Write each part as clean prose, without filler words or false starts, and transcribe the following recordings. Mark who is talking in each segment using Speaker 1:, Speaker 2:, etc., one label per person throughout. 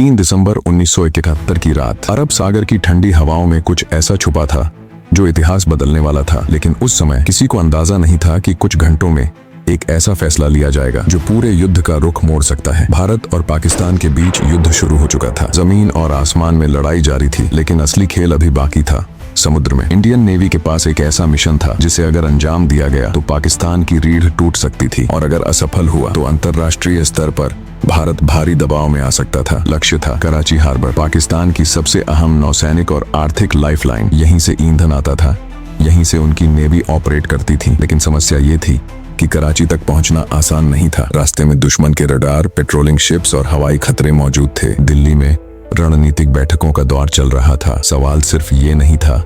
Speaker 1: 3 दिसंबर 1971 की रात अरब सागर की ठंडी हवाओं में कुछ ऐसा छुपा था जो इतिहास बदलने वाला था। लेकिन उस समय किसी को अंदाजा नहीं था कि कुछ घंटों में एक ऐसा फैसला लिया जाएगा जो पूरे युद्ध का रुख मोड़ सकता है। भारत और पाकिस्तान के बीच युद्ध शुरू हो चुका था। जमीन और आसमान में लड़ाई जारी थी, लेकिन असली खेल अभी बाकी था, समुद्र में। इंडियन नेवी के पास एक ऐसा मिशन था जिसे अगर अंजाम दिया गया तो पाकिस्तान की रीढ़ टूट सकती थी, और अगर असफल हुआ तो अंतर्राष्ट्रीय स्तर पर भारत भारी दबाव में आ सकता था। लक्ष्य था कराची हार्बर, पाकिस्तान की सबसे अहम नौसैनिक और आर्थिक लाइफलाइन। यहीं से ईंधन आता था, यहीं से उनकी नेवी ऑपरेट करती थी। लेकिन समस्या ये थी कि कराची तक पहुंचना आसान नहीं था। रास्ते में दुश्मन के रडार, पेट्रोलिंग शिप्स और हवाई खतरे मौजूद थे। दिल्ली में रणनीतिक बैठकों का दौर चल रहा था। सवाल सिर्फ ये नहीं था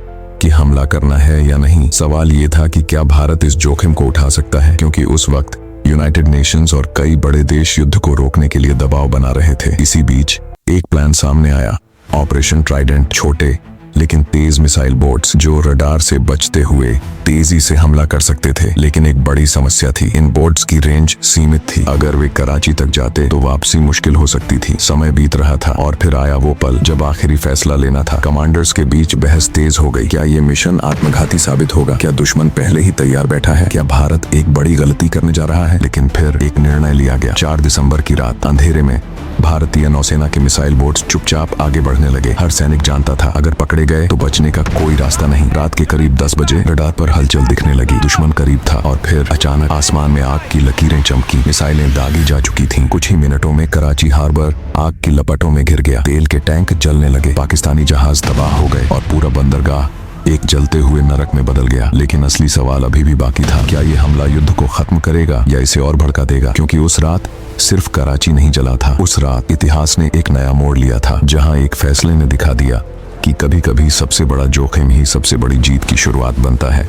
Speaker 1: कि हमला करना है या नहीं, सवाल ये था कि क्या भारत इस जोखिम को उठा सकता है, क्योंकि उस वक्त यूनाइटेड नेशंस और कई बड़े देश युद्ध को रोकने के लिए दबाव बना रहे थे। इसी बीच एक प्लान सामने आया, ऑपरेशन ट्राइडेंट। छोटे लेकिन तेज मिसाइल बोट्स जो रडार से बचते हुए तेजी से हमला कर सकते थे। लेकिन एक बड़ी समस्या थी, इन बोट्स की रेंज सीमित थी। अगर वे कराची तक जाते तो वापसी मुश्किल हो सकती थी। समय बीत रहा था और फिर आया वो पल जब आखिरी फैसला लेना था। कमांडर्स के बीच बहस तेज हो गई। क्या ये मिशन आत्मघाती साबित होगा? क्या दुश्मन पहले ही तैयार बैठा है? क्या भारत एक बड़ी गलती करने जा रहा है? लेकिन फिर एक निर्णय लिया गया। 4 दिसंबर की रात अंधेरे में भारतीय नौसेना के मिसाइल बोट्स चुपचाप आगे बढ़ने लगे। हर सैनिक जानता था अगर पकड़े गए तो बचने का कोई रास्ता नहीं। रात के करीब 10 बजे रडार पर हलचल दिखने लगी। दुश्मन करीब था और फिर अचानक आसमान में आग की लकीरें चमकी। मिसाइलें दागी जा चुकी थीं। कुछ ही मिनटों में कराची हार्बर आग की लपटों में घिर गया। तेल के टैंक जलने लगे, पाकिस्तानी जहाज तबाह हो गए और पूरा बंदरगाह एक जलते हुए नरक में बदल गया। लेकिन असली सवाल अभी भी बाकी था। क्या ये हमला युद्ध को खत्म करेगा या इसे और भड़का देगा? क्योंकि उस रात सिर्फ कराची नहीं जला था, उस रात इतिहास ने एक नया मोड़ लिया था, जहां एक फैसले ने दिखा दिया कि कभी कभी सबसे बड़ा जोखिम ही सबसे बड़ी जीत की शुरुआत बनता है।